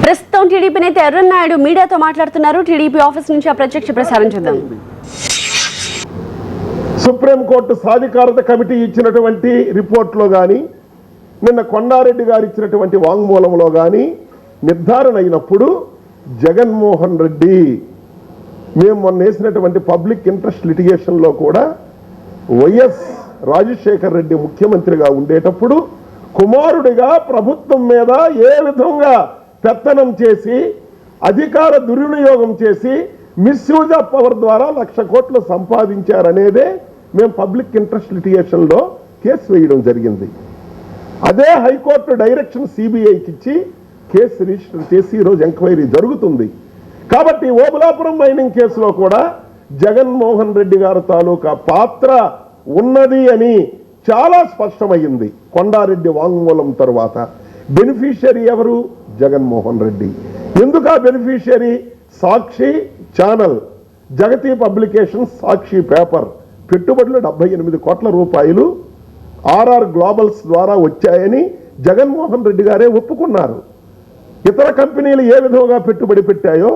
ప్రస్తుతం టీడీపీ నేత ఎర్రన్నాయుడు మీడియాతో మాట్లాడుతున్నారు. టీడీపీ ఆఫీస్ నుంచి ఆ ప్రత్యక్ష ప్రసారం చూద్దాం. సుప్రీంకోర్టు సాధికారత కమిటీ ఇచ్చినటువంటి రిపోర్ట్లో కానీ నిన్న కొండారెడ్డి గారు ఇచ్చినటువంటి వాంగ్మూలంలో కానీ నిర్ధారణ అయినప్పుడు జగన్మోహన్ రెడ్డి మేము మొన్న వేసినటువంటి పబ్లిక్ ఇంట్రెస్ట్ లిటిగేషన్లో కూడా వైఎస్ రాజశేఖర్ రెడ్డి ముఖ్యమంత్రిగా ఉండేటప్పుడు కుమారుడిగా ప్రభుత్వం మీద ఏ విధంగా పెత్తనం చేసి అధికార దుర్వినియోగం చేసి మిస్యూజ్ ఆఫ్ పవర్ ద్వారా 1,00,000 కోట్లు సంపాదించారనేదే మేము పబ్లిక్ ఇంట్రెస్ట్ లిటిగేషన్లో కేసు వేయడం జరిగింది. అదే హైకోర్టు డైరెక్షన్ సిబిఐకి ఇచ్చి కేసు రిజిస్టర్ చేసి ఈరోజు ఎంక్వైరీ జరుగుతుంది. కాబట్టి ఓబులాపురం మైనింగ్ కేసులో కూడా జగన్మోహన్ రెడ్డి గారి తాలూకా పాత్ర ఉన్నది అని చాలా స్పష్టమైంది. కొండారెడ్డి వాంగ్మూలం తర్వాత బెనిఫిషియరీ ఎవరు? జగన్మోహన్ రెడ్డి. ఎందుకు ఆ బెనిఫిషియరీ? సాక్షి ఛానల్, జగతి పబ్లికేషన్స్, సాక్షి పేపర్ పెట్టుబడులు 78 కోట్ల రూపాయలు ఆర్ఆర్ గ్లోబల్స్ ద్వారా వచ్చాయని జగన్మోహన్ రెడ్డి గారే ఒప్పుకున్నారు. ఇతర కంపెనీలు ఏ విధంగా పెట్టుబడి పెట్టాయో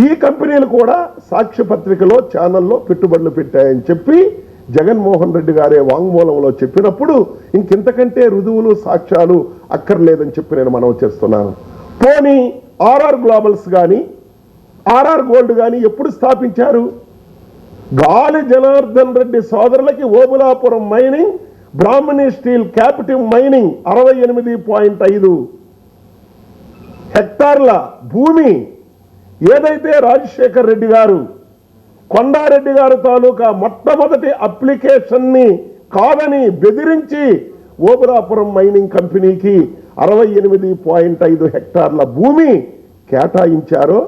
ఈ కంపెనీలు కూడా సాక్షి పత్రికలో ఛానల్లో పెట్టుబడులు పెట్టాయని చెప్పి జగన్మోహన్ రెడ్డి గారే వాంగ్మూలంలో చెప్పినప్పుడు ఇంకెంతకంటే రుజువులు సాక్ష్యాలు అక్కర్లేదని చెప్పి నేను మనవి చేస్తున్నాను. పోనీ ఆర్ఆర్ గ్లోబల్స్ కానీ ఆర్ఆర్ గోల్డ్ కానీ ఎప్పుడు స్థాపించారు? గాలి జనార్దన్ రెడ్డి సోదరులకి ఓబులాపురం మైనింగ్, బ్రాహ్మణి స్టీల్ క్యాపిటివ్ మైనింగ్ 68.5 హెక్టార్ల భూమి ఏదైతే రాజశేఖర్ రెడ్డి గారు కొండారెడ్డి గారి తాలూకా మొట్టమొదటి అప్లికేషన్ని కాదని బెదిరించి ఓబులాపురం మైనింగ్ కంపెనీకి 68.5 హెక్టార్ల భూమి కేటాయించారో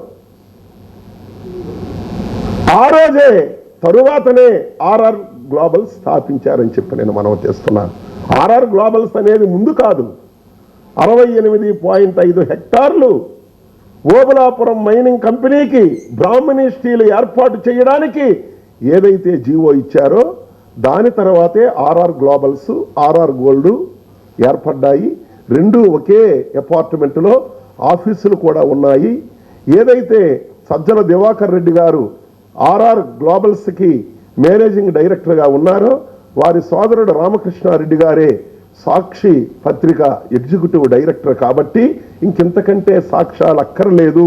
ఆ రోజే తరువాతనే ఆర్ఆర్ గ్లోబల్స్ స్థాపించారని చెప్పి నేను మనవి చేస్తున్నాను. ఆర్ఆర్ గ్లోబల్స్ అనేది ముందు కాదు. 68.5 హెక్టార్లు ఓబులాపురం మైనింగ్ కంపెనీకి బ్రాహ్మణి స్టీల్ ఏర్పాటు చేయడానికి ఏదైతే జీవో ఇచ్చారో దాని తర్వాతే ఆర్ఆర్ గ్లోబల్స్, ఆర్ఆర్ గోల్డ్ ఏర్పడ్డాయి. రెండు ఒకే అపార్ట్మెంట్లో ఆఫీసులు కూడా ఉన్నాయి. ఏదైతే సజ్జల దివాకర్ రెడ్డి గారు ఆర్ఆర్ గ్లోబల్స్కి మేనేజింగ్ డైరెక్టర్గా ఉన్నారో వారి సోదరుడు రామకృష్ణారెడ్డి గారే సాక్షి పత్రిక ఎగ్జిక్యూటివ్ డైరెక్టర్. కాబట్టి ఇంకెంతకంటే సాక్ష్యాలు అక్కర్లేదు.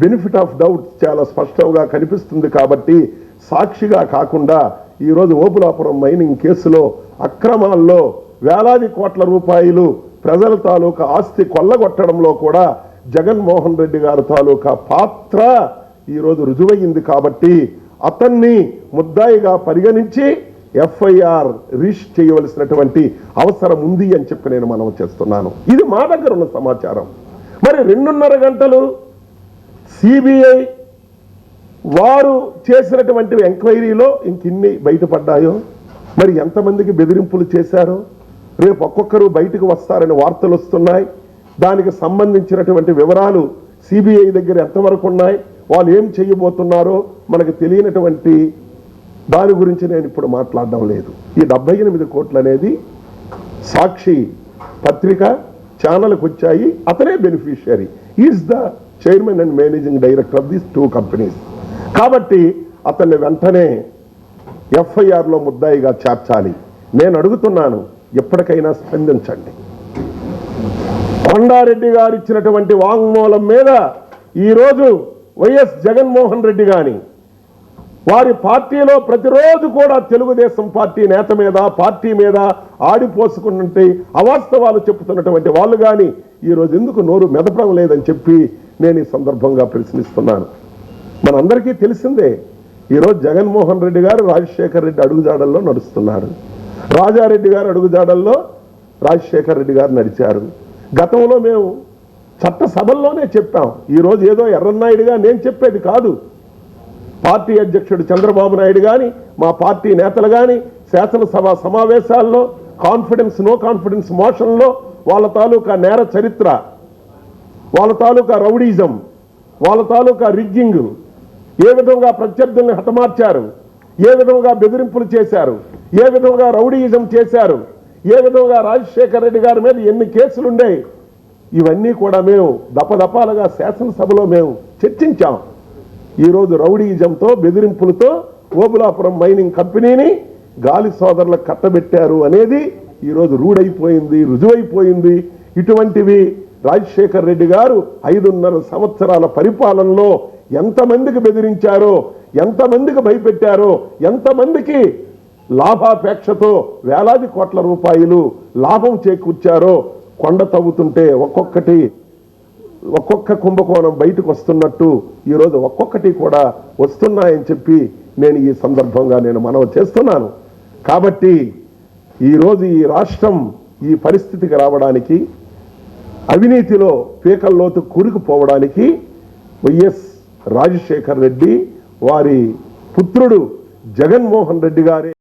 బెనిఫిట్ ఆఫ్ డౌట్ చాలా స్పష్టంగా కనిపిస్తుంది. కాబట్టి సాక్షిగా కాకుండా ఈరోజు ఓబులాపురం మైనింగ్ కేసులో అక్రమాల్లో వేలాది కోట్ల రూపాయలు ప్రజల తాలూకా ఆస్తి కొల్లగొట్టడంలో కూడా జగన్మోహన్ రెడ్డి గారి తాలూకా పాత్ర ఈరోజు రుజువయింది. కాబట్టి అతన్ని ముద్దాయిగా పరిగణించి ఎఫ్ఐఆర్ రిజిస్టర్ చేయవలసినటువంటి అవసరం ఉంది అని చెప్పి నేను మనవి చేస్తున్నాను. ఇది మా దగ్గర ఉన్న సమాచారం. మరి 2.5 గంటలు సిబిఐ వారు చేసినటువంటి ఎంక్వైరీలో ఇంకిన్ని బయటపడ్డాయో, మరి ఎంతమందికి బెదిరింపులు చేశారో, రేపు ఒక్కొక్కరు బయటకు వస్తారని వార్తలు వస్తున్నాయి. దానికి సంబంధించినటువంటి వివరాలు సిబిఐ దగ్గర ఎంతవరకు ఉన్నాయి, వాళ్ళు ఏం చేయబోతున్నారో మనకు తెలియనటువంటి దాని గురించి నేను ఇప్పుడు మాట్లాడడం లేదు. ఈ 78 కోట్లు అనేది సాక్షి పత్రిక ఛానల్కి వచ్చాయి. అతనే beneficiary. Is the chairman and managing director of these 2 companies. కాబట్టి అతన్ని వెంటనే ఎఫ్ఐఆర్లో ముద్దాయిగా చేర్చాలి. నేను అడుగుతున్నాను, ఎప్పటికైనా స్పందించండి. కొండారెడ్డి గారు ఇచ్చినటువంటి వాంగ్మూలం మీద ఈరోజు వైఎస్ జగన్మోహన్ రెడ్డి కానీ వారి పార్టీలో ప్రతిరోజు కూడా తెలుగుదేశం పార్టీ నేత మీద, పార్టీ మీద ఆడిపోసుకుంటుంటే అవాస్తవాలు చెప్తున్నటువంటి వాళ్ళు కానీ ఈరోజు ఎందుకు నోరు మెదపడం లేదని చెప్పి నేను ఈ సందర్భంగా ప్రశ్నిస్తున్నాను. మనందరికీ తెలిసిందే, ఈరోజు జగన్మోహన్ రెడ్డి గారు రాజశేఖర్ రెడ్డి అడుగుజాడల్లో నడుస్తున్నారు. రాజారెడ్డి గారు అడుగుజాడల్లో రాజశేఖర్ రెడ్డి గారు నడిచారు. గతంలో మేము చట్టసభల్లోనే చెప్పాం. ఈరోజు ఏదో ఎర్రన్నాయుడుగా నేను చెప్పేది కాదు. పార్టీ అధ్యక్షుడు చంద్రబాబు నాయుడు కానీ మా పార్టీ నేతలు కానీ శాసనసభ సమావేశాల్లో కాన్ఫిడెన్స్ నో కాన్ఫిడెన్స్ మోషన్లో వాళ్ళ తాలూకా నేర చరిత్ర, వాళ్ళ తాలూకా రౌడీజం, వాళ్ళ తాలూకా రిగ్గింగ్, ఏ విధంగా ప్రత్యర్థుల్ని హతమార్చారు, ఏ విధంగా బెదిరింపులు చేశారు, ఏ విధంగా రౌడీయిజం చేశారు, ఏ విధంగా రాజశేఖర్ రెడ్డి గారి మీద ఎన్ని కేసులుండే, ఇవన్నీ కూడా మేము దపదపాలుగా శాసనసభలో మేము చర్చించాం. ఈరోజు రౌడీయిజంతో బెదిరింపులతో ఓబులాపురం మైనింగ్ కంపెనీని గాలి సోదరులకు కట్టబెట్టారు అనేది ఈరోజు రూఢైపోయింది, రుజువైపోయింది. ఇటువంటివి రాజశేఖర్ రెడ్డి గారు 5.5 సంవత్సరాల పరిపాలనలో ఎంతమందికి బెదిరించారో, ఎంతమందికి భయపెట్టారో, ఎంతమందికి లాభాపేక్షతో వేలాది కోట్ల రూపాయలు లాభం చేకూర్చారో కొండ తవ్వుతుంటే ఒక్కొక్క కుంభకోణం బయటకు వస్తున్నట్టు ఈరోజు ఒక్కొక్కటి కూడా వస్తున్నాయని చెప్పి నేను ఈ సందర్భంగా మనవి చేస్తున్నాను. కాబట్టి ఈరోజు ఈ రాష్ట్రం ఈ పరిస్థితికి రావడానికి, అవినీతిలో పీకల్లోతు కూరుకుపోవడానికి వైఎస్ రాజశేఖర్ రెడ్డి వారి పుత్రుడు జగన్మోహన్ రెడ్డి గారే